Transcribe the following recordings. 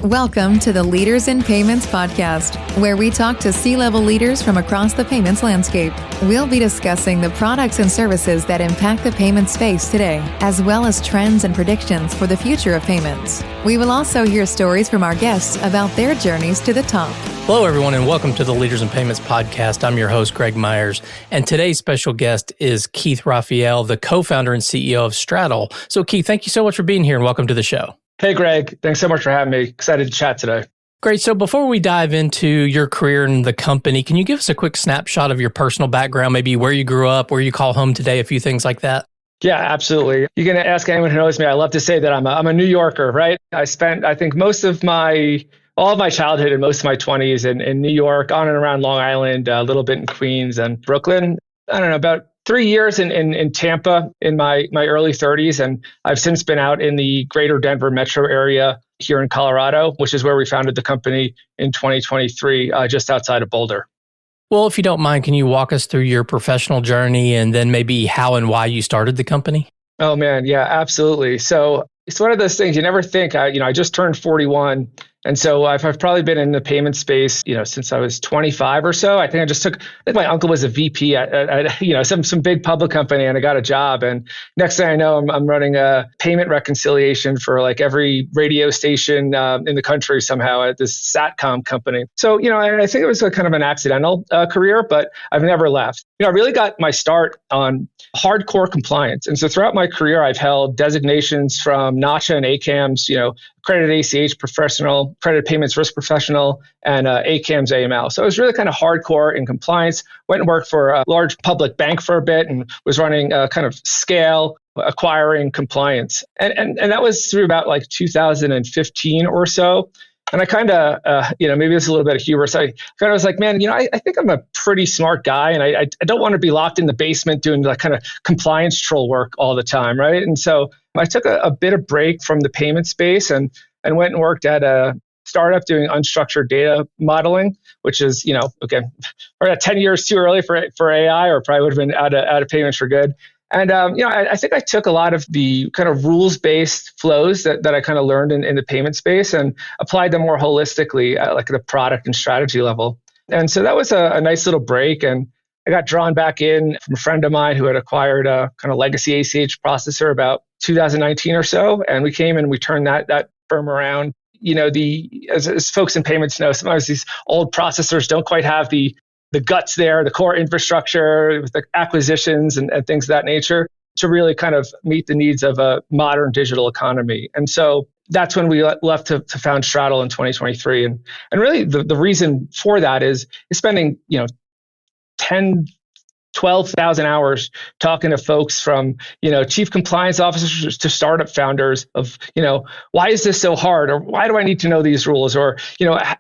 Welcome to the Leaders in Payments podcast, where we talk to C-level leaders from across the payments landscape. We'll be discussing the products and services that impact the payment space today, as well as trends and predictions for the future of payments. We will also hear stories from our guests about their journeys to the top. Hello, everyone, and welcome to the Leaders in Payments podcast. I'm your host, Greg Myers, and today's special guest is Keith Raphael, the co-founder and CEO of Straddle. So, Keith, thank you so much for being here, and welcome to the show. Hey, Greg. Thanks so much for having me. Excited to chat today. Great. So before we dive into your career and the company, can you give us a quick snapshot of your personal background, maybe where you grew up, where you call home today, a few things like that? Yeah, absolutely. You can ask anyone who knows me. I love to say that I'm a New Yorker, right? I spent, I think, all of my childhood and most of my 20s in New York, on and around Long Island, a little bit in Queens and Brooklyn. I don't know, about 3 years in Tampa in my early 30s. And I've since been out in the greater Denver metro area here in Colorado, which is where we founded the company in 2023, just outside of Boulder. Well, if you don't mind, can you walk us through your professional journey and then maybe how and why you started the company? Oh, man. Yeah, absolutely. So it's one of those things you never think. I just turned 41. And so I've probably been in the payment space, since I was 25 or so. I think my uncle was a VP at some big public company, and I got a job. And next thing I know, I'm running a payment reconciliation for like every radio station in the country somehow at this SATCOM company. So, I think it was kind of an accidental career, but I've never left. I really got my start on hardcore compliance. And so throughout my career, I've held designations from NACHA and ACAMS, accredited ACH professional, accredited payments risk professional, and ACAMS AML. So I was really kind of hardcore in compliance. Went and worked for a large public bank for a bit and was running kind of scale acquiring compliance. And that was through about like 2015 or so. And I kind of, maybe it's a little bit of hubris. I kind of was like, man, I think I'm a pretty smart guy, and I don't want to be locked in the basement doing that kind of compliance troll work all the time, right? And so I took a bit of break from the payment space and went and worked at a startup doing unstructured data modeling, which is, we're at 10 years too early for AI, or probably would have been out of payments for good. And, I think I took a lot of the kind of rules-based flows that I kind of learned in the payment space and applied them more holistically at like the product and strategy level. And so that was a nice little break. And I got drawn back in from a friend of mine who had acquired a kind of legacy ACH processor about 2019 or so. And we came and we turned that firm around. As folks in payments know, sometimes these old processors don't quite have the guts there, the core infrastructure with the acquisitions and things of that nature to really kind of meet the needs of a modern digital economy. And so that's when we left to found Straddle in 2023. And really the reason for that is spending, 12,000 hours talking to folks from, chief compliance officers to startup founders of, why is this so hard? Or why do I need to know these rules? Or,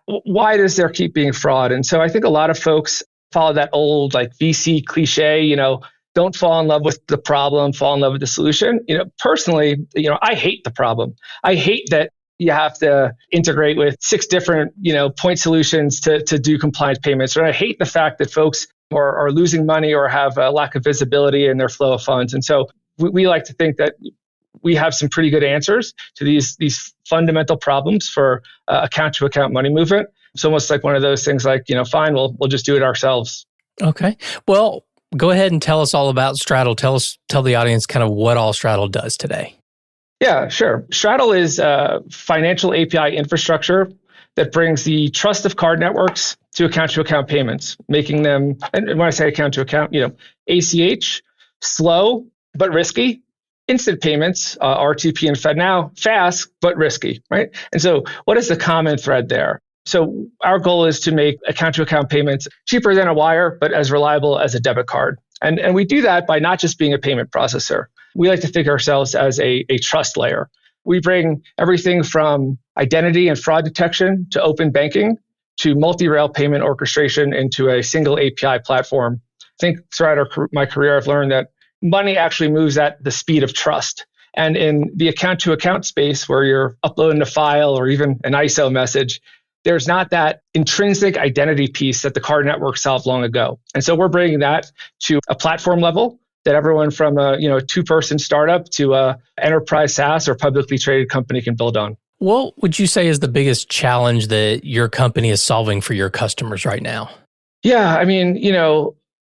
why does there keep being fraud? And so I think a lot of folks follow that old like VC cliche, don't fall in love with the problem, fall in love with the solution. Personally, I hate the problem. I hate that you have to integrate with 6 different, point solutions to do compliance payments. Or I hate the fact that folks are losing money or have a lack of visibility in their flow of funds. And so we like to think that we have some pretty good answers to these fundamental problems for account-to-account money movement. It's almost like one of those things like, fine, we'll just do it ourselves. Okay. Well, go ahead and tell us all about Straddle. Tell the audience kind of what all Straddle does today. Yeah, sure. Straddle is a financial API infrastructure that brings the trust of card networks to account-to-account payments, making them, and when I say account-to-account, ACH, slow but risky, instant payments, R2P and FedNow, fast but risky, right? And so what is the common thread there? So our goal is to make account-to-account payments cheaper than a wire, but as reliable as a debit card. And we do that by not just being a payment processor. We like to think of ourselves as a trust layer. We bring everything from identity and fraud detection to open banking to multi-rail payment orchestration into a single API platform. I think throughout my career, I've learned that money actually moves at the speed of trust. And in the account-to-account space where you're uploading a file or even an ISO message, there's not that intrinsic identity piece that the card network solved long ago. And so we're bringing that to a platform level that everyone from a 2-person startup to a enterprise SaaS or publicly traded company can build on. What would you say is the biggest challenge that your company is solving for your customers right now? Yeah, I mean,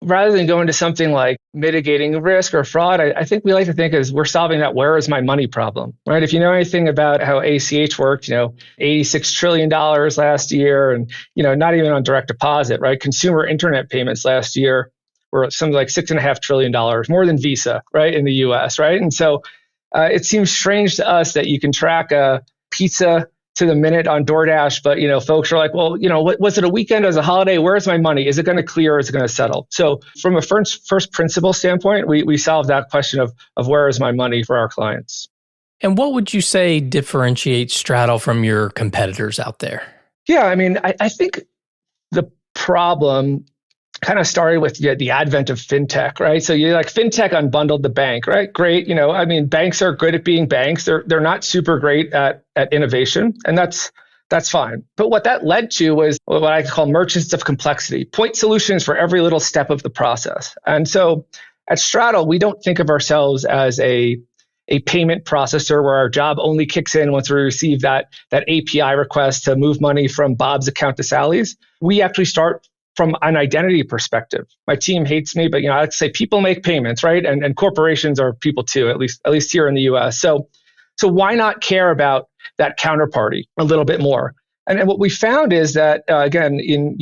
rather than going to something like mitigating risk or fraud, I think we like to think as we're solving that where is my money problem, right? If you know anything about how ACH worked, $86 trillion last year and, not even on direct deposit, right? Consumer internet payments last year were something like $6.5 trillion, more than Visa, right? In the US, right? And so it seems strange to us that you can track a pizza to the minute on DoorDash, but folks are like, well, was it a weekend as a holiday? Where's my money? Is it going to clear? Is it going to settle? So from a first principle standpoint, we solve that question of where is my money for our clients. And what would you say differentiates Straddle from your competitors out there? Yeah, I mean, I think the problem kind of started with the advent of fintech, right? So fintech unbundled the bank, right? Great. Banks are good at being banks. They're not super great at innovation, and that's fine. But what that led to was what I call merchants of complexity, point solutions for every little step of the process. And so at Straddle, we don't think of ourselves as a payment processor where our job only kicks in once we receive that API request to move money from Bob's account to Sally's. We actually start from an identity perspective. My team hates me, but I'd say people make payments, right? And corporations are people too, at least here in the US. So why not care about that counterparty a little bit more? And what we found is that again, in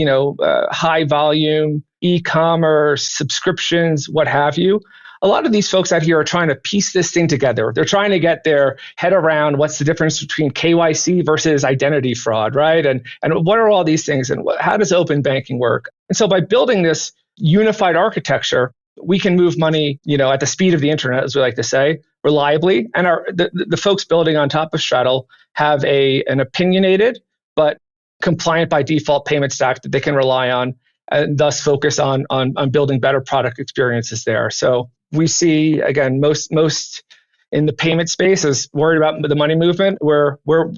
high volume e-commerce subscriptions, what have you, a lot of these folks out here are trying to piece this thing together. They're trying to get their head around what's the difference between KYC versus identity fraud, right? And what are all these things and how does open banking work? And so by building this unified architecture, we can move money, at the speed of the internet, as we like to say, reliably. And the folks building on top of Straddle have an opinionated but compliant by default payment stack that they can rely on and thus focus on building better product experiences there. So we see, again, most in the payment space is worried about the money movement. We're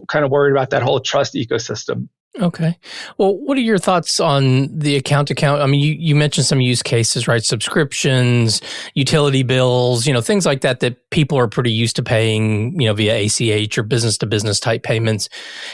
kind of worried about that whole trust ecosystem. Okay. Well, what are your thoughts on the account? I mean, you mentioned some use cases, right? Subscriptions, utility bills, things like that people are pretty used to paying, via ACH or business to business type payments.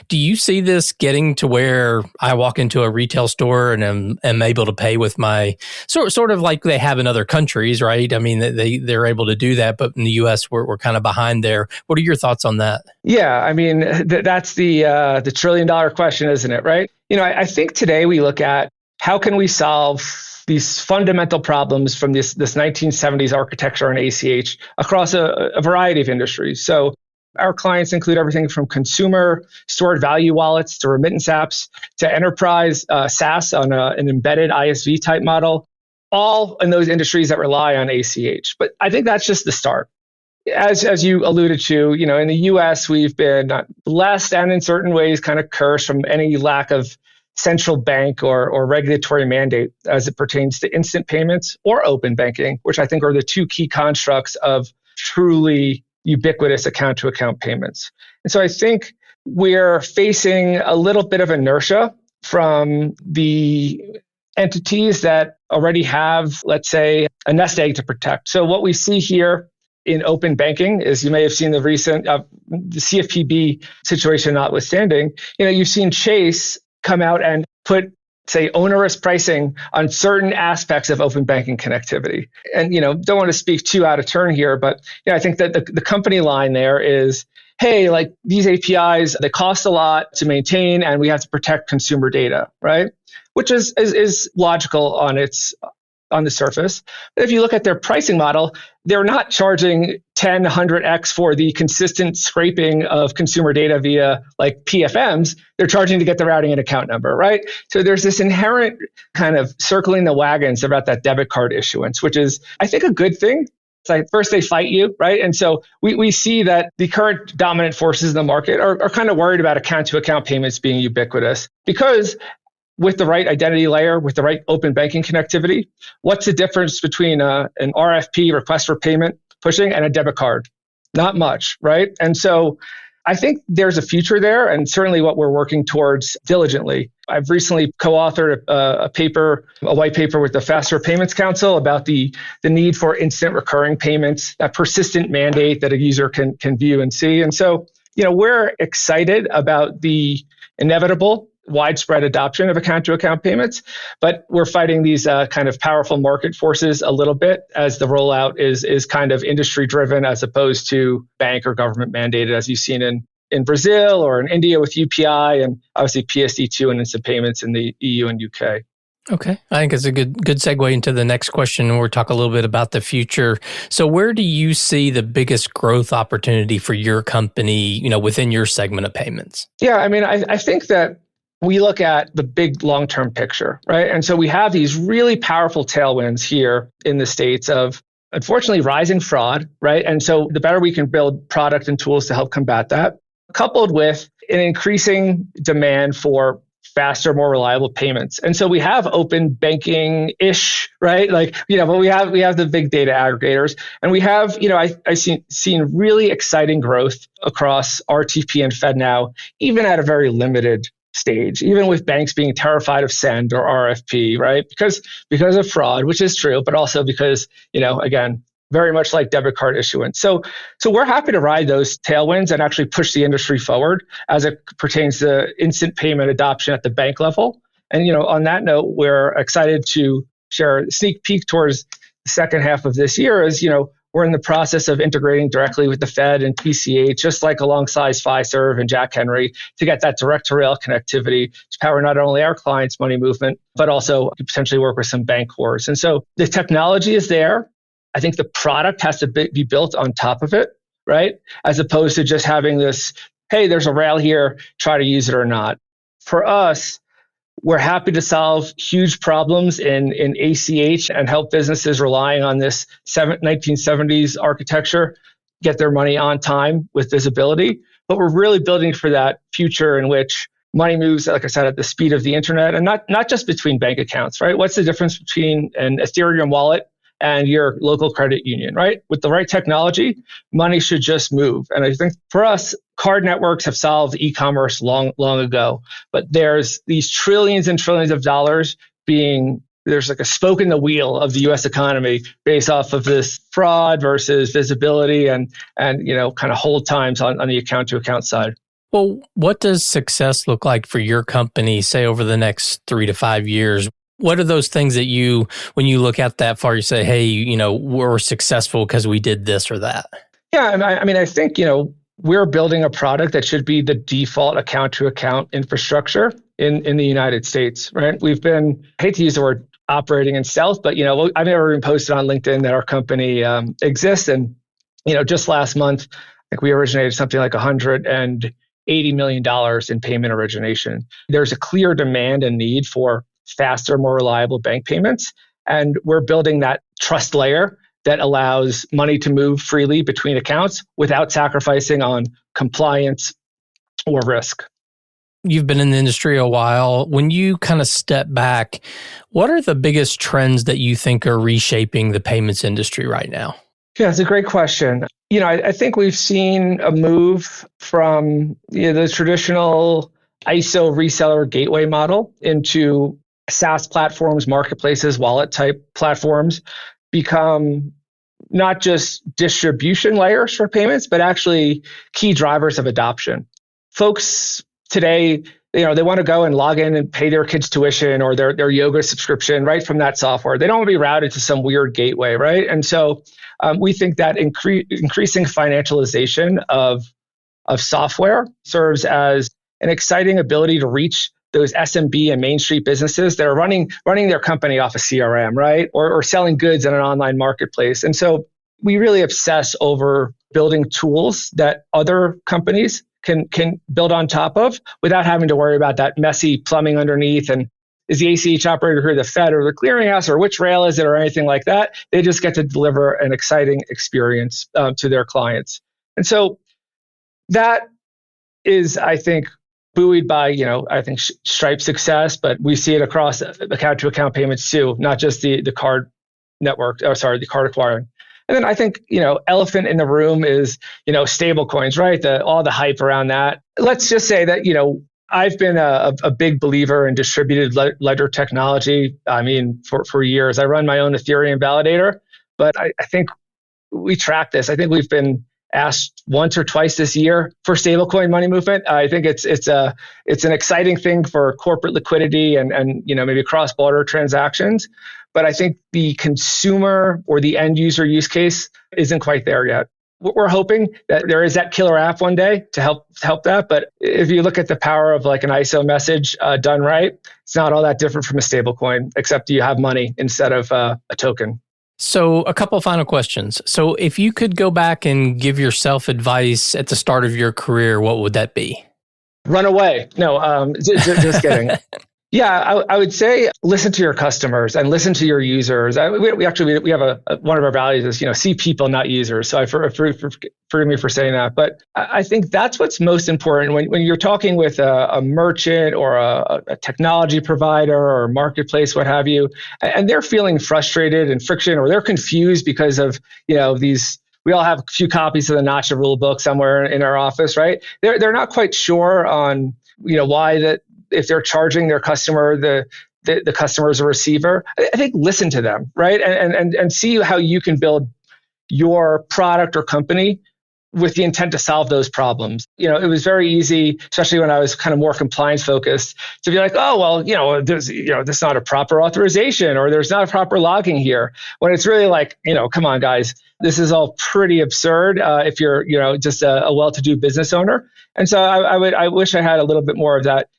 Do you see this getting to where I walk into a retail store and am able to pay with my sort of like they have in other countries, right? I mean, they're able to do that, but in the US, we're kind of behind there. What are your thoughts on that? Yeah, I mean, that's the $1 trillion question, isn't it, right? I think today we look at how can we solve these fundamental problems from this 1970s architecture and ACH across a variety of industries. So our clients include everything from consumer stored value wallets to remittance apps to enterprise SaaS on an embedded ISV type model, all in those industries that rely on ACH. But I think that's just the start. As you alluded to, in the US, we've been blessed and in certain ways kind of cursed from any lack of central bank or regulatory mandate as it pertains to instant payments or open banking, which I think are the two key constructs of truly ubiquitous account-to-account payments. And so I think we're facing a little bit of inertia from the entities that already have, let's say, a nest egg to protect. So what we see here in open banking is, you may have seen the recent the CFPB situation notwithstanding, you've seen Chase come out and put, say, onerous pricing on certain aspects of open banking connectivity. And, don't want to speak too out of turn here, but I think that the company line there is, hey, like these APIs, they cost a lot to maintain and we have to protect consumer data, right? Which is logical on the surface. But if you look at their pricing model, they're not charging 10, 100x for the consistent scraping of consumer data via like PFMs. They're charging to get the routing and account number, right? So there's this inherent kind of circling the wagons about that debit card issuance, which is, I think, a good thing. It's like first they fight you, right? And so we see that the current dominant forces in the market are kind of worried about account-to-account payments being ubiquitous because with the right identity layer, with the right open banking connectivity, what's the difference between an RFP, request for payment, pushing, and a debit card? Not much, right? And so I think there's a future there, and certainly what we're working towards diligently. I've recently co-authored a white paper with the Faster Payments Council about the need for instant recurring payments, that persistent mandate that a user can view and see. And so we're excited about the inevitable widespread adoption of account-to-account payments, but we're fighting these kind of powerful market forces a little bit as the rollout is kind of industry-driven as opposed to bank or government mandated, as you've seen in Brazil or in India with UPI, and obviously PSD2 and instant payments in the EU and UK. Okay. I think it's a good segue into the next question. We'll talk a little bit about the future. So where do you see the biggest growth opportunity for your company, within your segment of payments? Yeah, I think that we look at the big long-term picture, right? And so we have these really powerful tailwinds here in the States of, unfortunately, rising fraud, right? And so the better we can build product and tools to help combat that, coupled with an increasing demand for faster, more reliable payments. And so we have open banking-ish, right? But we have the big data aggregators, and we have, I've seen really exciting growth across RTP and FedNow, even at a very limited stage, even with banks being terrified of send or RFP, right? Because of fraud, which is true, but also because, again, very much like debit card issuance. So we're happy to ride those tailwinds and actually push the industry forward as it pertains to instant payment adoption at the bank level. And, on that note, we're excited to share a sneak peek towards the second half of this year as, we're in the process of integrating directly with the Fed and PCH, just like alongside Fiserv and Jack Henry, to get that direct-to-rail connectivity to power not only our clients' money movement, but also potentially work with some bank cores. And so the technology is there. I think the product has to be built on top of it, right? As opposed to just having this, hey, there's a rail here, try to use it or not. For us, we're happy to solve huge problems in ACH and help businesses relying on this 1970s architecture get their money on time with visibility. But we're really building for that future in which money moves, like I said, at the speed of the internet, and not just between bank accounts, right? What's the difference between an Ethereum wallet and your local credit union, right? With the right technology, money should just move. And I think for us, card networks have solved e-commerce long ago, but there's these trillions and trillions of dollars there's like a spoke in the wheel of the US economy based off of this fraud versus visibility and kind of hold times on the account to account side. Well, what does success look like for your company, say over the next 3 to 5 years? What are those things that when you look at that far, you say, hey, we're successful because we did this or that? Yeah, I think, we're building a product that should be the default account-to-account infrastructure in the United States, right? We've been, I hate to use the word operating in stealth, but, I've never even posted on LinkedIn that our company exists. And, just last month, I think we originated something like $180 million in payment origination. There's a clear demand and need for faster, more reliable bank payments. And we're building that trust layer that allows money to move freely between accounts without sacrificing on compliance or risk. You've been in the industry a while. When you kind of step back, what are the biggest trends that you think are reshaping the payments industry right now? Yeah, it's a great question. I think we've seen a move from the traditional ISO reseller gateway model into SaaS platforms, marketplaces, wallet type platforms become not just distribution layers for payments, but actually key drivers of adoption. Folks today, they want to go and log in and pay their kids' tuition or their yoga subscription right from that software. They don't want to be routed to some weird gateway, right? And so we think that increasing financialization of software serves as an exciting ability to reach those SMB and Main Street businesses that are running their company off a CRM, right? Or selling goods in an online marketplace. And so we really obsess over building tools that other companies can build on top of without having to worry about that messy plumbing underneath. And is the ACH operator here the Fed or the clearinghouse, or which rail is it, or anything like that? They just get to deliver an exciting experience to their clients. And so that is, I think, buoyed by, I think Stripe's success, but we see it across account-to-account payments too, not just the card network, the card acquiring. And then I think, elephant in the room is, stablecoins, right? All the hype around that. Let's just say that, I've been a big believer in distributed ledger technology. For years, I run my own Ethereum validator, but I think we track this. I think we've been asked once or twice this year for stablecoin money movement. I think it's an exciting thing for corporate liquidity and maybe cross-border transactions. But I think the consumer or the end user use case isn't quite there yet. We're hoping that there is that killer app one day to help that. But if you look at the power of like an ISO message done right, it's not all that different from a stablecoin, except you have money instead of a token. So a couple final questions. So if you could go back and give yourself advice at the start of your career, what would that be? Run away. No, just kidding. Yeah, I would say listen to your customers and listen to your users. We have one of our values is see people, not users. So forgive me for saying that, but I think that's what's most important when you're talking with a merchant or a technology provider or marketplace, what have you, and they're feeling frustrated and friction, or they're confused because of these. We all have a few copies of the Nacha rule book somewhere in our office, right? They're not quite sure on why that. If they're charging their customer, the customer is a receiver, I think listen to them, right? And see how you can build your product or company with the intent to solve those problems. It was very easy, especially when I was kind of more compliance focused, to be like, oh, well, there's, this is not a proper authorization or there's not a proper logging here. When it's really like, come on, guys, this is all pretty absurd if you're, just a well-to-do business owner. And so I wish I had a little bit more of that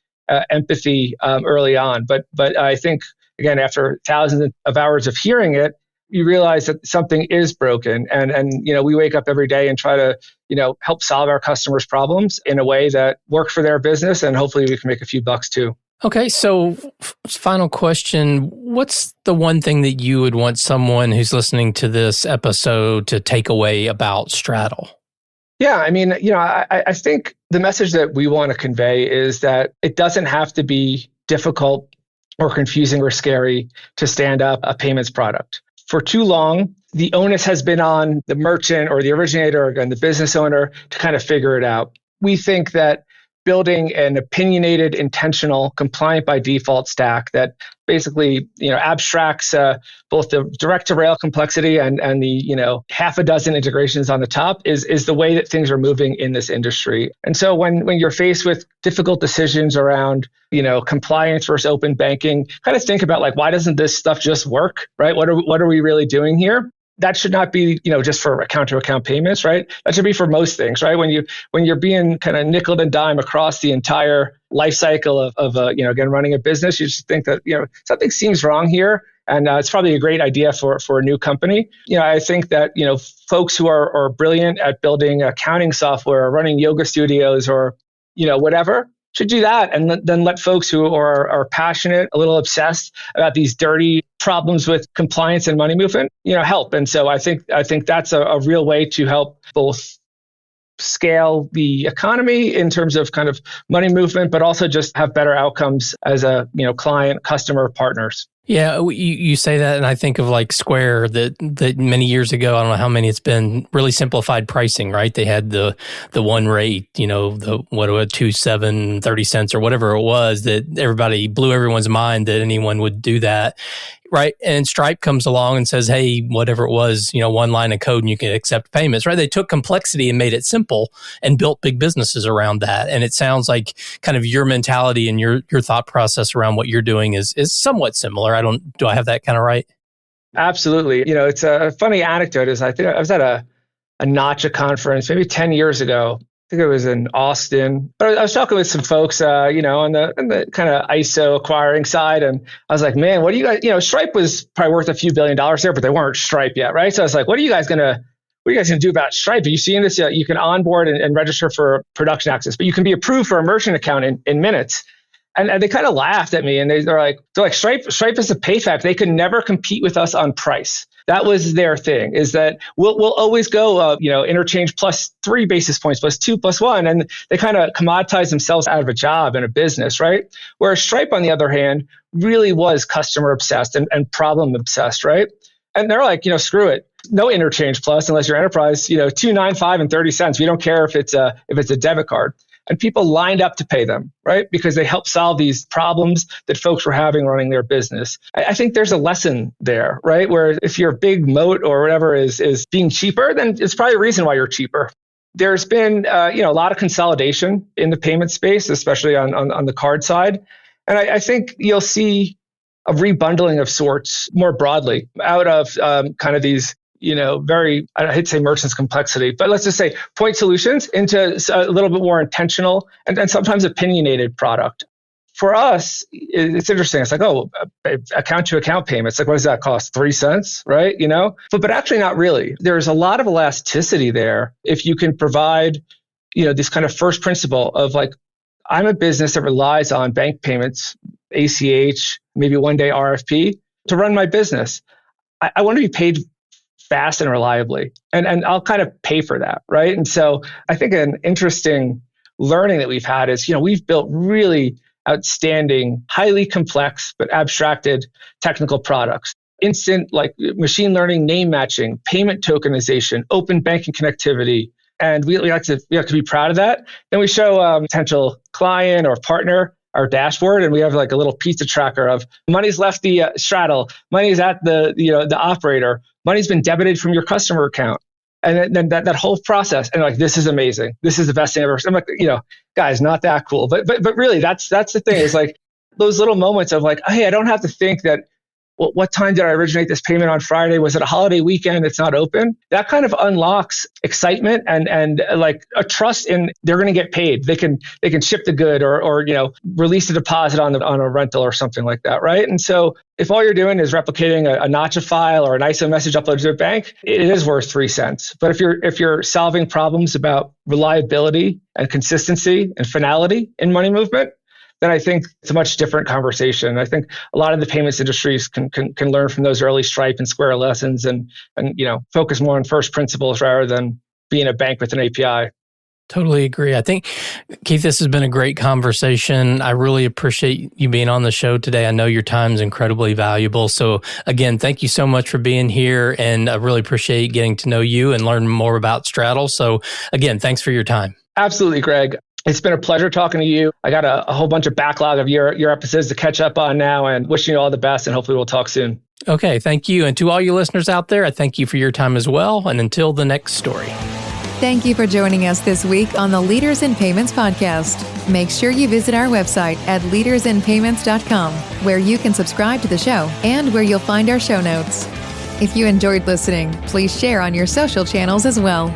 empathy early on. But I think, again, after thousands of hours of hearing it, you realize that something is broken. And we wake up every day and try to, help solve our customers' problems in a way that works for their business. And hopefully we can make a few bucks too. Okay. So final question. What's the one thing that you would want someone who's listening to this episode to take away about Straddle? Yeah, I mean, I think the message that we want to convey is that it doesn't have to be difficult or confusing or scary to stand up a payments product. For too long, the onus has been on the merchant or the originator or the business owner to kind of figure it out. We think that building an opinionated, intentional, compliant by default stack that basically, abstracts both the direct to rail complexity and the, half a dozen integrations on the top is the way that things are moving in this industry. And so when you're faced with difficult decisions around, compliance versus open banking, kind of think about like, why doesn't this stuff just work, right? What are we really doing here? That should not be, just for account-to-account payments, right? That should be for most things, right? When you're being kind of nickel and dime across the entire life cycle of again, running a business, you just think that, something seems wrong here. And it's probably a great idea for a new company. I think that, folks who are brilliant at building accounting software, or running yoga studios or, whatever, should do that, and then let folks who are passionate, a little obsessed about these dirty problems with compliance and money movement, help. And so I think that's a real way to help both scale the economy in terms of kind of money movement, but also just have better outcomes as a client, customer, partners. Yeah, you say that, and I think of like Square that many years ago, I don't know how many it's been, really simplified pricing, right? They had the one rate, the 2.7 30 cents or whatever it was, that everybody blew everyone's mind that anyone would do that. Right. And Stripe comes along and says, hey, whatever it was, one line of code and you can accept payments, right? They took complexity and made it simple and built big businesses around that. And it sounds like kind of your mentality and your thought process around what you're doing is somewhat similar. Do I have that kind of right? Absolutely. It's a funny anecdote is I think I was at a Nacha conference maybe 10 years ago. I think it was in Austin. But I was talking with some folks, on the kind of ISO acquiring side. And I was like, man, what do you guys, Stripe was probably worth a few $1 billion there, but they weren't Stripe yet, right? So I was like, what are you guys going to do about Stripe? Are you seeing this? You can onboard and register for production access, but you can be approved for a merchant account in minutes. And they kind of laughed at me, and they're like, Stripe is a PayFac. They could never compete with us on price. That was their thing, is that we'll always go, interchange plus 3 basis points, plus 2, plus 1. And they kind of commoditize themselves out of a job in a business, right? Whereas Stripe, on the other hand, really was customer obsessed and problem obsessed, right? And they're like, screw it. No interchange plus unless you're enterprise, $2.95 and 30 cents. We don't care if it's a debit card. and people lined up to pay them, right? Because they help solve these problems that folks were having running their business. I think there's a lesson there, right? Where if your big moat or whatever is being cheaper, then it's probably a reason why you're cheaper. There's been a lot of consolidation in the payment space, especially on the card side. And I think you'll see a rebundling of sorts more broadly out of kind of these, very, I hate to say merchants complexity, but let's just say point solutions into a little bit more intentional and sometimes opinionated product. For us, it's interesting. It's like, account to account payments. Like, what does that cost? 3 cents, right? But actually not really. There's a lot of elasticity there if you can provide, this kind of first principle of like, I'm a business that relies on bank payments, ACH, maybe one day RFP to run my business. I want to be paid fast and reliably, and I'll kind of pay for that, right? And so I think an interesting learning that we've had is, we've built really outstanding, highly complex, but abstracted technical products. Instant, like machine learning, name matching, payment tokenization, open banking connectivity. And we have to be proud of that. Then we show potential client or partner our dashboard, and we have like a little pizza tracker of money's left the Straddle, money's at the operator, money's been debited from your customer account. And then that whole process, and like, this is amazing. This is the best thing I've ever seen. I'm like, guys, not that cool. But really, that's the thing. Is like those little moments of like, hey, I don't have to think that, well, what time did I originate this payment on Friday? Was it a holiday weekend? It's not open. That kind of unlocks excitement and like a trust in they're going to get paid. They can ship the good or release a deposit on a rental or something like that, right? And so if all you're doing is replicating a Notcha file or an ISO message uploaded to a bank, it is worth 3 cents. But if you're solving problems about reliability and consistency and finality in money movement, then I think it's a much different conversation. I think a lot of the payments industries can learn from those early Stripe and Square lessons and focus more on first principles rather than being a bank with an API. Totally agree. I think, Keith, this has been a great conversation. I really appreciate you being on the show today. I know your time is incredibly valuable. So again, thank you so much for being here. And I really appreciate getting to know you and learn more about Straddle. So again, thanks for your time. Absolutely, Greg. It's been a pleasure talking to you. I got a whole bunch of backlog of your episodes to catch up on now, and wishing you all the best, and hopefully we'll talk soon. Okay, thank you. And to all you listeners out there, I thank you for your time as well. And until the next story. Thank you for joining us this week on the Leaders in Payments podcast. Make sure you visit our website at leadersinpayments.com, where you can subscribe to the show and where you'll find our show notes. If you enjoyed listening, please share on your social channels as well.